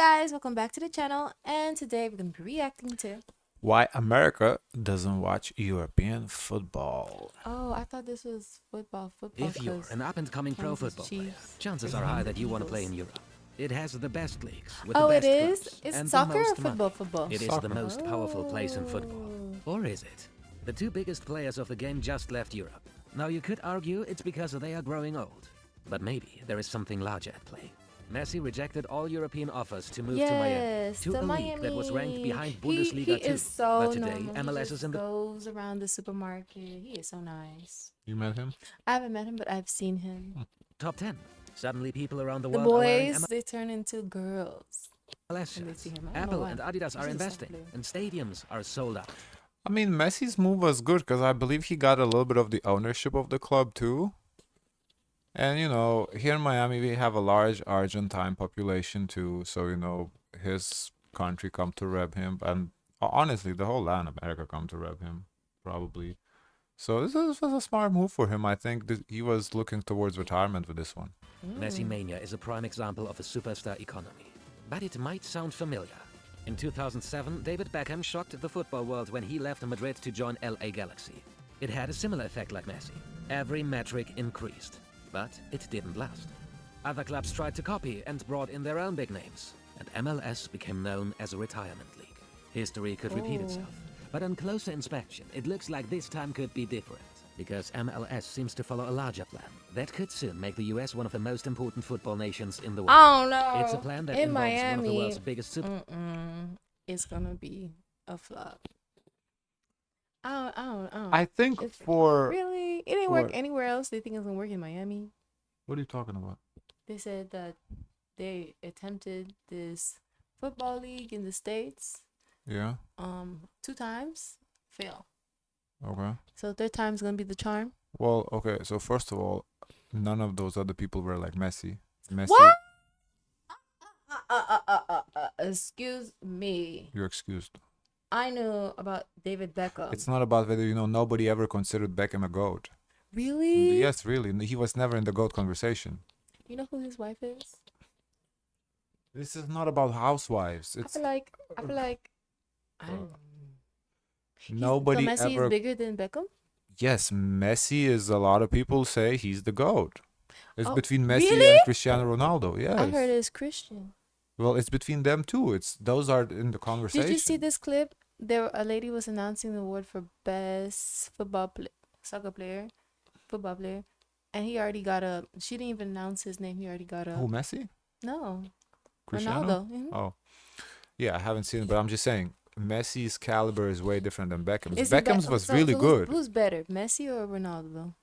guys, welcome back to the channel, and today we're going to be reacting to... Why America doesn't watch European football. Oh, I thought this was football. If you're an up-and-coming pro Kansas football player, Chiefs chances are high that you want to play in Europe. It has the best leagues with Oh, the it best is? clubs It's and soccer the or most football? money. Football. It is Soccer. the most powerful place in football. Or is it? The two biggest players of the game just left Europe. Now you could argue it's because they are growing old. But maybe there is something larger at play. Messi rejected all European offers to move to Miami, Yes, to the a league that was ranked Miami. behind He Bundesliga too. is so But today, normal. MLS He is just in the goes around the supermarket. He is so nice. You met him? I haven't met him, but I've seen him. top 10. Suddenly people around the The world are wearing boys, they turn into girls. MLS when they shirts. see him. I don't know Apple why. and Adidas are He's a investing, player. and stadiums are sold out. I mean, Messi's move was good because I believe he got a little bit of the ownership of the club too. And here in Miami we have a large Argentine population too, so his country come to rep him, and honestly, the whole Latin America come to rep him, probably. So this was a smart move for him. I think that he was looking towards retirement with this one. Messi Mania is a prime example of a superstar economy. But it might sound familiar. In 2007, David Beckham shocked the football world when he left Madrid to join LA Galaxy. It had a similar effect like Messi. Every metric increased. But it didn't last. Other clubs tried to copy and brought in their own big names. And MLS became known as a retirement league. History could repeat itself. But on closer inspection, it looks like this time could be different. Because MLS seems to follow a larger plan that could soon make the US one of the most important football nations in the world. Oh no! It's a plan that in involves Miami, one of the world's biggest it's gonna be a flop. I don't. I think It's for really, it ain't work anywhere else. They think it's gonna work in Miami. what are you talking about? They said that they attempted this football league in the States Yeah. 2 times, fail. Okay. So third time's gonna be the charm. Well, okay. So first of all, none of those other people were like Messi. Messi. What? Excuse me. You're excused. I knew about David Beckham. It's not about whether nobody ever considered Beckham a GOAT. Really? Yes, really. He was never in the GOAT conversation. You know who his wife is? This is not about housewives. I It's feel like I don't nobody so Messi ever. is bigger than Beckham? Yes, Messi is. A lot of people say he's the GOAT. It's Oh, between Messi really? and Cristiano Ronaldo. Yes. I heard it's Christian. Well, it's between them two. Those are in the conversation. Did you see this clip? A lady was announcing the award for best soccer player, football player, and he already got a. She didn't even announce his name. He already got a. Who, Messi? No, Cristiano? Ronaldo. Mhm. Oh, yeah, I haven't seen it, but I'm just saying Messi's caliber is way different than Beckham's. Is he Beckham's was really good. Who's better, Messi or Ronaldo?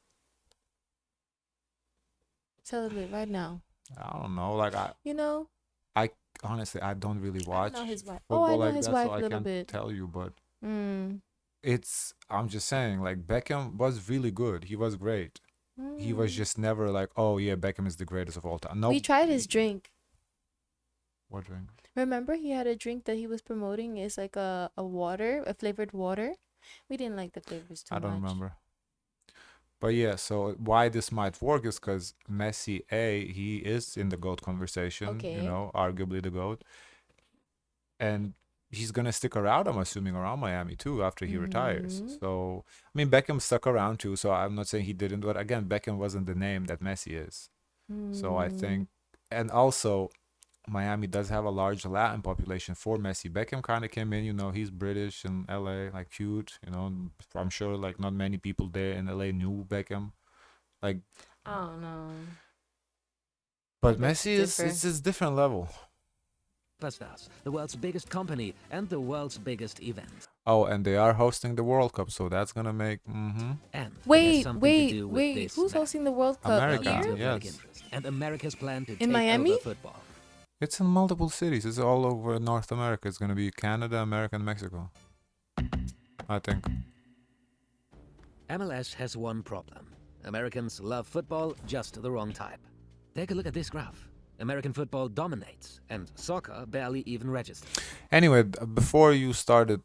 Tell it right now. I don't know. Like I honestly I don't really watch I know his wife. football Oh, I know like his that, wife so a I little can't bit. tell you. But Mm. I'm just saying, like Beckham was really good. He was great. He was just never like, oh yeah, Beckham is the greatest of all time. No. We tried his drink. What drink? Remember, he had a drink that he was promoting. It's like a water, a flavored water. We didn't like the flavors too I much. don't remember. But yeah, so why this might work is because Messi, he is in the GOAT conversation, Okay. Arguably the GOAT. And he's going to stick around, I'm assuming, around Miami too after he retires. Mhm. So, I mean, Beckham stuck around too, so I'm not saying he didn't, but again, Beckham wasn't the name that Messi is. So I think, and also, Miami does have a large Latin population for Messi. Beckham kind of came in, he's British in LA, like cute, I'm sure like not many people there in LA knew Beckham. Like, I don't know. but That's Messi is different. it's a different level. Superstars, the world's biggest company and the world's biggest event. Oh, and they are hosting the World Cup, so that's gonna make And it has Wait, something to do with wait. this Who's match. hosting the World Cup? America. Here? To Yes. American interest and America's plan to In take Miami? over football. It's in multiple cities. It's all over North America. It's gonna be Canada, America, and Mexico, I think. MLS has one problem. Americans love football, just the wrong type. Take a look at this graph. American football dominates, and soccer barely even registers. Anyway, before you started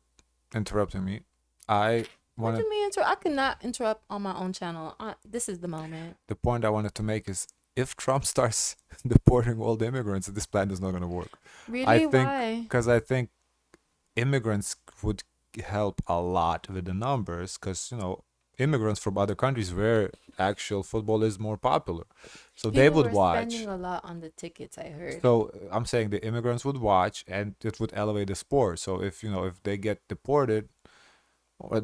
interrupting me, I What wanted do you mean I cannot interrupt on my own channel. This is the moment. the point I wanted to make is if Trump starts deporting all the immigrants, this plan is not going to work. I Really? think Why? because I think immigrants would help a lot with the numbers because immigrants from other countries where actual football is more popular, so they People would were spending watch. a lot on the tickets, I heard. So I'm saying the immigrants would watch and it would elevate the sport. So if they get deported, or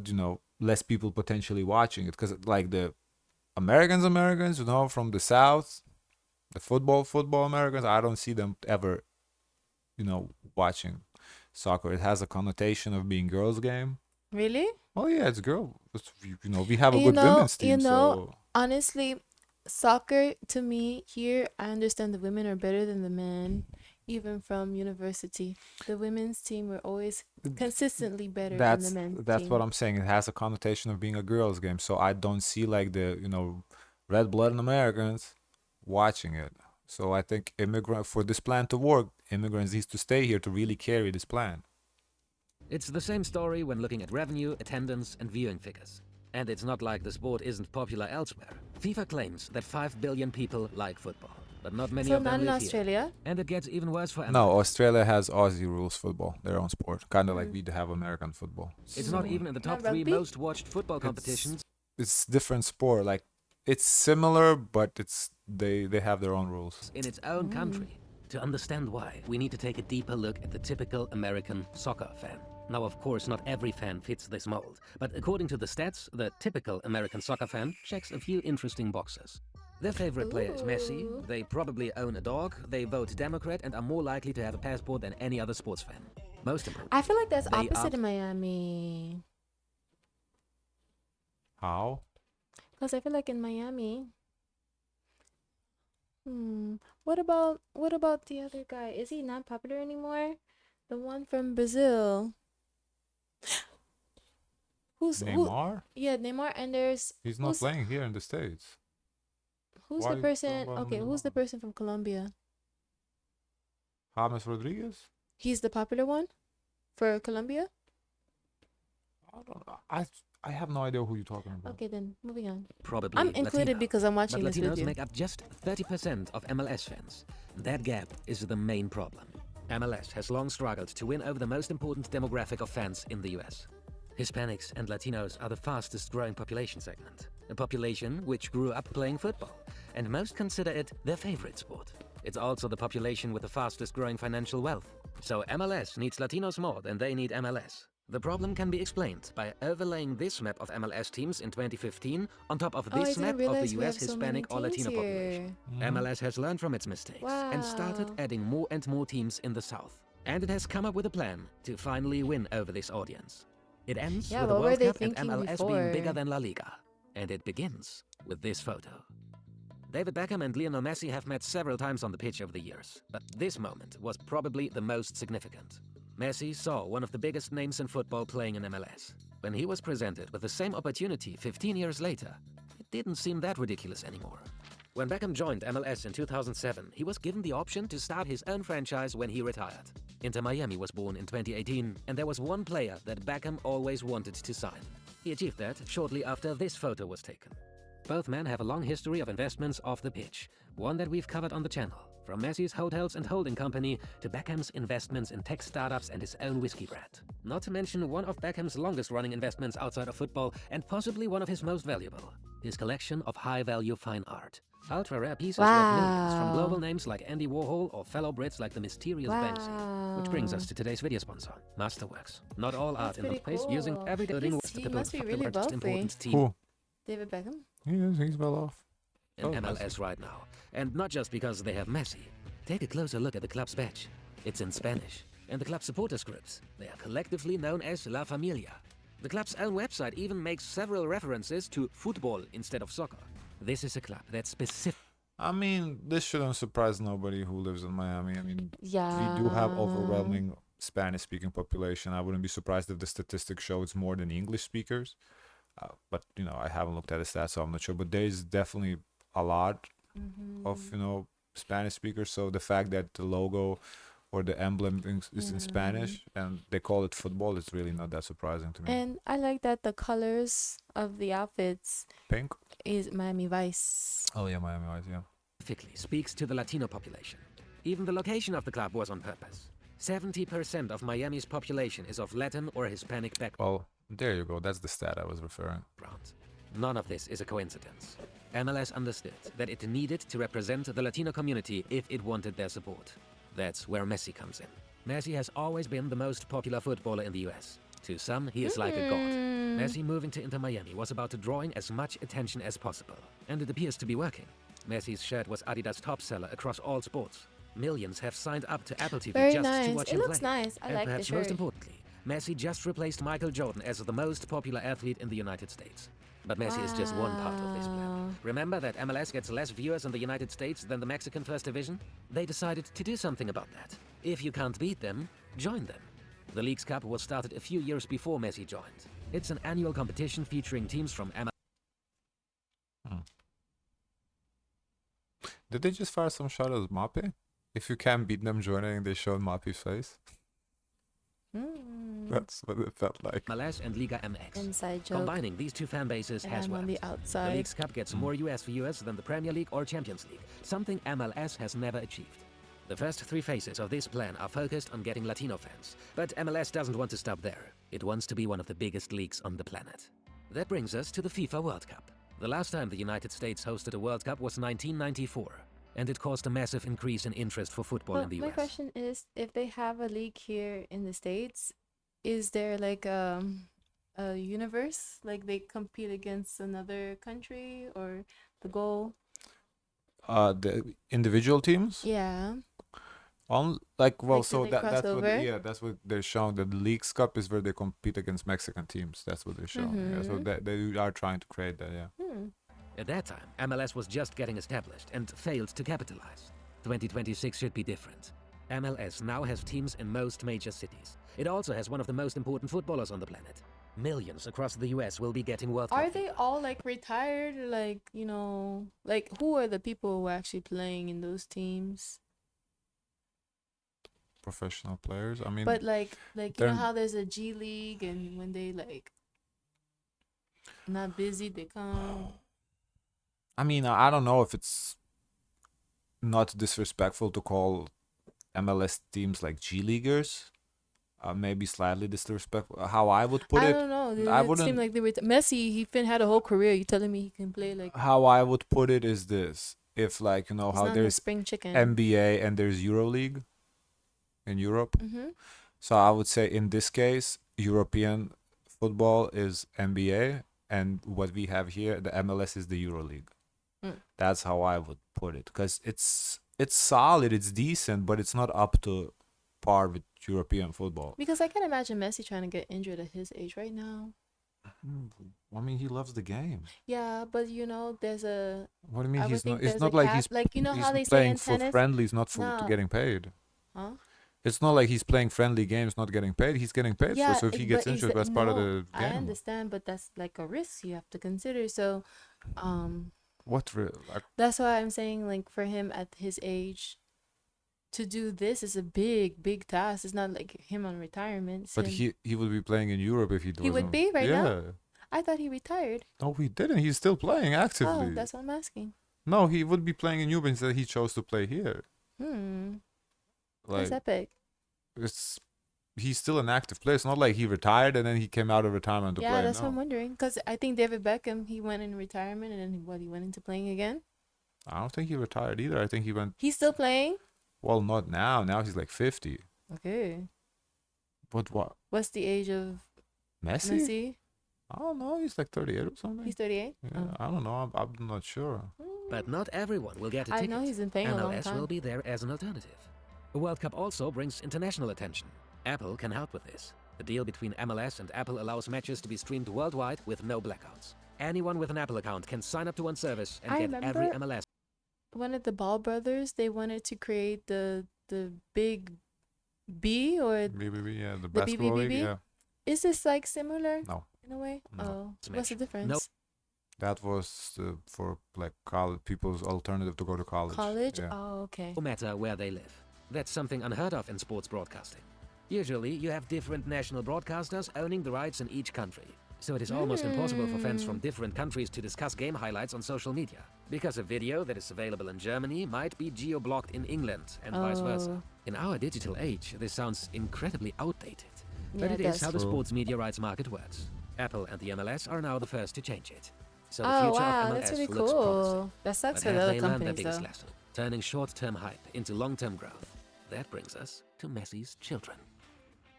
less people potentially watching it, because like the Americans from the South, the football Americans, I don't see them ever watching soccer. It has a connotation of being girls' game. Really? Oh yeah, it's girl. We have a good women's team, so Honestly, soccer to me here, I understand the women are better than the men, even from university. The women's team were always consistently better than the men's that's what team. I'm saying. It has a connotation of being a girls' game, so I don't see like the red-blooded Americans watching it. So I think immigrant for this plan to work, immigrants needs to stay here to really carry this plan. It's the same story when looking at revenue, attendance, and viewing figures. And it's not like the sport isn't popular elsewhere. FIFA claims that 5 billion people like football, but not many So of not them in live here. Australia? And it gets even worse for No, MLS. Australia has Aussie rules football, their own sport, kind of like Mm. we have American football. It's not So even in the Not top 3 rugby? most watched football it's competitions it's different sport. Like it's similar, but they have their own rules. in its own Mm. country. To understand why, we need to take a deeper look at the typical American soccer fan. Now, of course, not every fan fits this mold, but according to the stats, the typical American soccer fan checks a few interesting boxes. Their favorite player is Messi, Ooh. they probably own a dog, they vote Democrat, and are more likely to have a passport than any other sports fan. Most important, I feel like that's they opposite are- in Miami. How? Because I feel like in Miami. What about the other guy? Is he not popular anymore? The one from Brazil. Who's who? Neymar? Yeah, Neymar. And there's He's not who's playing here in the States. who's Why the are you talking person? about Okay, who's the Neymar? person from Colombia? James Rodriguez? He's the popular one for Colombia. I don't know. I have no idea who you're talking about. Okay, then moving on. probably I'm included Latino. because I'm But watching this with Latinos you. make up just 30% of MLS fans. That gap is the main problem. MLS has long struggled to win over the most important demographic of fans in the US. Hispanics and Latinos are the fastest growing population segment, a population which grew up playing football, and most consider it their favorite sport. It's also the population with the fastest growing financial wealth. So MLS needs Latinos more than they need MLS. The problem can be explained by overlaying this map of MLS teams in 2015 on top of Oh, I this didn't map of the realize we US have so many Hispanic or teams Latino population. here. MLS has learned from its mistakes and started Wow. adding more and more teams in the South. And it has come up with a plan to finally win over this audience. It ends Yeah, with a what were World they Cup and thinking MLS being bigger before? than La Liga. And it begins with this photo. David Beckham and Lionel Messi have met several times on the pitch over the years, but this moment was probably the most significant. Messi saw one of the biggest names in football playing in MLS. When he was presented with the same opportunity 15 years later, it didn't seem that ridiculous anymore. When Beckham joined MLS in 2007, he was given the option to start his own franchise when he retired. Inter Miami was born in 2018, and there was one player that Beckham always wanted to sign. He achieved that shortly after this photo was taken. Both men have a long history of investments off the pitch, one that we've covered on the channel, from Messi's hotels and holding company to Beckham's investments in tech startups and his own whiskey brand. Not to mention one of Beckham's longest-running investments outside of football and possibly one of his most valuable, his collection of high-value fine art. Ultra-rare pieces worth millions from Wow. global names like Andy Warhol or fellow Brits like the mysterious Banksy. Which brings us to today's video sponsor, Masterworks. Not all art That's in the pretty place using cool. everyday He words to must be build really the most wealthy. important team Who? David Beckham? He's well off. in Oh, MLS right now. And not just because they have Messi. Take a closer look at the club's badge. It's in Spanish. And the club supporter scripts. They are collectively known as La Familia. The club's own website even makes several references to football instead of soccer. This is a club that's specific. I mean, this shouldn't surprise nobody who lives in Miami. I mean, Yeah. we do have overwhelming Spanish-speaking population. I wouldn't be surprised if the statistics show it's more than English speakers. But I haven't looked at the stats, so I'm not sure. But there's definitely a lot of Spanish speakers. So the fact that the logo or the emblem is in Spanish and they call it football, it's really not that surprising to me. And I like that the colors of the outfits Pink? is Miami Vice. Oh yeah, Miami Vice, yeah. specifically speaks to the Latino population. Even the location of the club was on purpose. 70% of Miami's population is of Latin or Hispanic Well, there you go. That's the stat I was referring. background. None of this is a coincidence. MLS understood that it needed to represent the Latino community if it wanted their support. That's where Messi comes in. Messi has always been the most popular footballer in the US. To some, he is like a god. Messi moving to Inter Miami was about drawing as much attention as possible. And it appears to be working. Messi's shirt was Adidas' top seller across all sports. Millions have signed up to Apple TV Very just to nice. watch It him looks play. nice. I And like the perhaps most shirt. importantly, Messi just replaced Michael Jordan as the most popular athlete in the United States. But Messi is just one part of this Wow. plan. Remember that MLS gets less viewers in the United States than the Mexican First Division? They decided to do something about that. If you can't beat them, join them. The Leagues Cup was started a few years before Messi joined. It's an annual competition featuring teams from MLS. Did they just fire some shot at Mape? If you can't beat them joining, they showed Mape's face. That's what it felt like. MLS and Liga MX. Inside joke. Combining these two fan bases And has I'm on worked. the The outside. Leagues Cup gets more US viewers than the Premier League or Champions League, something MLS has never achieved. The first three phases of this plan are focused on getting Latino fans, but MLS doesn't want to stop there. It wants to be one of the biggest leagues on the planet. That brings us to the FIFA World Cup. The last time the United States hosted a World Cup was 1994, and it caused a massive increase in interest for football Well, in the my US. question is, if they have a league here in the States, is there like a universe? Like they compete against another country or the goal? The individual teams? Yeah. Well, Like, so do they cross that's what over? yeah, that's what they're showing. The Leagues Cup is where they compete against Mexican teams. That's what they're showing. Yeah, so Mhm. they are trying to create that. Yeah. At that time, MLS was just getting established and failed to capitalize. 2026 should be different. MLS now has teams in most major cities. It also has one of the most important footballers on the planet. Millions across the US will be getting World Cup. Are they all like retired? Like, you know, like who are the people who are actually playing in those teams? Professional players. I mean, But like you know they're- how there's a G League and when they like not busy, they come. I don't know if it's not disrespectful to call MLS teams like G Leaguers. Maybe slightly disrespectful. How I would put I it, don't know. I It wouldn't- seemed like they were Messi. He had a whole career. You telling me he can play like how I would put it is this: if like he's how not the there's spring chicken. NBA and there's EuroLeague in Europe. Mm-hmm. So I would say in this case, European football is NBA, and what we have here, the MLS is the EuroLeague. That's how I would put it, because it's solid, it's decent, but it's not up to par with European football. Because I can imagine Messi trying to get injured at his age right now. I mean, he loves the game. Yeah, but you know, there's a What do you mean? I would He's not. think It's there's not a like cap. he's Like, you know he's how they say playing in for tennis? friendlies, not for No. getting paid. huh? It's not like he's playing friendly games, not getting paid. He's getting paid for. So if he gets but injured, that's part of the I game. understand, but that's like a risk you have to consider. So, What? Like, that's why I'm saying, like, for him at his age, to do this is a big task. It's not like him on retirement. It's but him- he would be playing in Europe if he He would wasn't- be right now? Yeah. I thought he retired. No, he didn't. He's still playing actively. Oh, that's what I'm asking. No, he would be playing in Europe instead. He chose to play here. That's Like epic. he's still an active player. It's not like he retired and then he came out of retirement to Yeah, play. that's No. what I'm wondering. Because I think David Beckham, he went in retirement and then he went into playing again. I don't think he retired either. I think he went. He's still playing? Well, not now. Now he's like 50. Okay. But what? What's the age of Messi? Messi? I don't know. He's like 38 or something. He's 38? Yeah, I don't know. I'm not sure. But not everyone will get a I ticket. know he's been playing a long MLS time. will be there as an alternative. The World Cup also brings international attention. Apple can help with this. The deal between MLS and Apple allows matches to be streamed worldwide with no blackouts. Anyone with an Apple account can sign up to one service and I get every remember- MLS. One of the Ball brothers, they wanted to create the big B or BBB, yeah, the The basketball league. BBB? Yeah, is this like similar no, in a way? No. Oh, Smash. what's the difference? Nope. that was for like college people's alternative to go to college. College? Yeah. Oh, okay. No matter where they live. That's something unheard of in sports broadcasting. Usually, you have different national broadcasters owning the rights in each country. So it is almost impossible for fans from different countries to discuss game highlights on social media, because a video that is available in Germany might be geo-blocked in England and vice versa. Oh. In our digital age, this sounds incredibly outdated, but Yeah, it it is does. how the True. sports media rights market works. Apple and the MLS are now the first to change it. So the Oh future wow, of MLS that's really looks promising. cool. That sucks But for the have other they learned their companies biggest though. lesson, turning short-term hype into long-term growth? That brings us to Messi's children.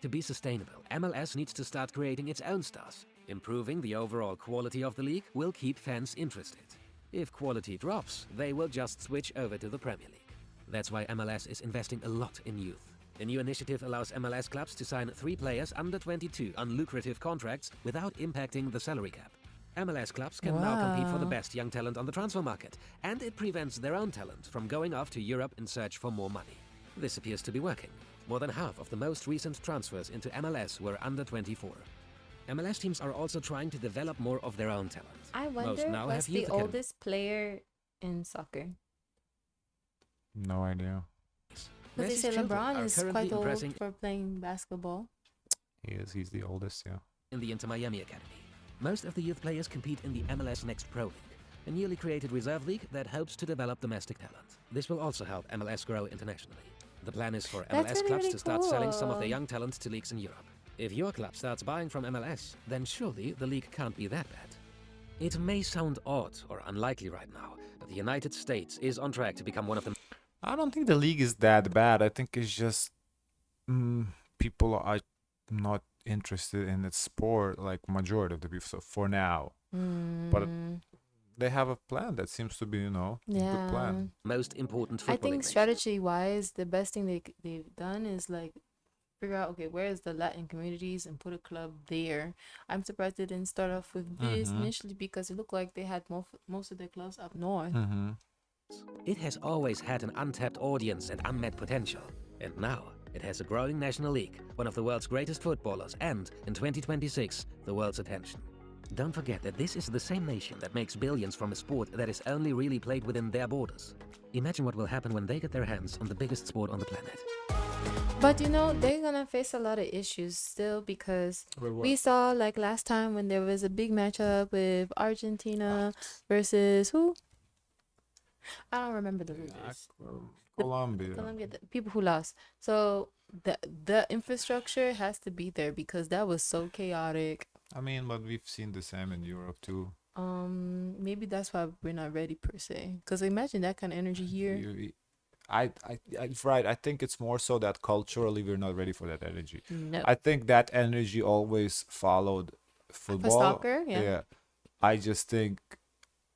To be sustainable, MLS needs to start creating its own stars. Improving the overall quality of the league will keep fans interested. If quality drops, they will just switch over to the Premier League. That's why MLS is investing a lot in youth. The new initiative allows MLS clubs to sign 3 players under 22 on lucrative contracts without impacting the salary cap. MLS clubs can now compete for the Wow. best young talent on the transfer market, and it prevents their own talent from going off to Europe in search for more money. This appears to be working. More than half of the most recent transfers into MLS were under 24. MLS teams are also trying to develop more of their own talent. I Most wonder now what's have youth the academies. oldest player in soccer. No idea. Because they Messi's say children LeBron are is currently quite old impressing for playing basketball. He's the oldest, yeah. in the Inter Miami Academy. Most of the youth players compete in the MLS Next Pro League, a newly created reserve league that hopes to develop domestic talent. This will also help MLS grow internationally. The plan is for That's MLS really, clubs really to start selling some of their cool. young talent to leagues in Europe. If your club starts buying from MLS, then surely the league can't be that bad. It may sound odd or unlikely right now, but the United States is on track to become one of the I don't think the league is that bad. I think it's just people are not interested in the sport, like majority of the people. So for now, but Mm, they have a plan that seems to be, a good yeah. plan. most important I footballing think nations. strategy wise, the best thing they've done is like figure out, okay, where is the Latin communities and put a club there. I'm surprised they didn't start off with this Mhm. initially because it looked like they had most of their clubs up north. Mm-hmm. It has always had an untapped audience and unmet potential. And now, it has a growing national league, one of the world's greatest footballers, and, in 2026, the world's attention. Don't forget that this is the same nation that makes billions from a sport that is only really played within their borders. Imagine what will happen when they get their hands on the biggest sport on the planet. But they're gonna face a lot of issues still because we saw like last time when there was a big matchup with Argentina versus who? I don't remember the losers. Colombia. Colombia, the people who lost. So the infrastructure has to be there because that was so chaotic. I mean, but we've seen the same in Europe too. Maybe that's why we're not ready per se. Because imagine that kind of energy here. Right. I think it's more so that culturally we're not ready for that energy. No. I think that energy always followed football. soccer, yeah. I just think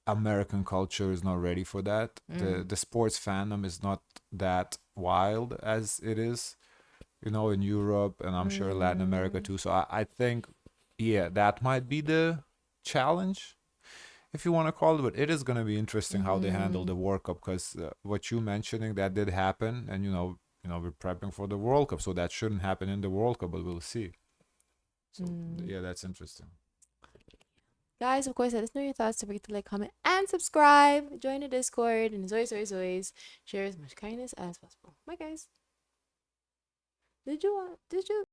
American culture is not ready for that. The sports fandom is not that wild as it is, in Europe and I'm sure Latin America too. So I think, that might be the challenge, if you want to call it. But it is going to be interesting how they handle the World Cup, because what you mentioning, that did happen, and we're prepping for the World Cup, so that shouldn't happen in the World Cup, but we'll see. So that's interesting. Guys, of course, let us know your thoughts. Don't forget to like, comment, and subscribe. Join the Discord. And as always, share as much kindness as possible. Bye, guys. Did you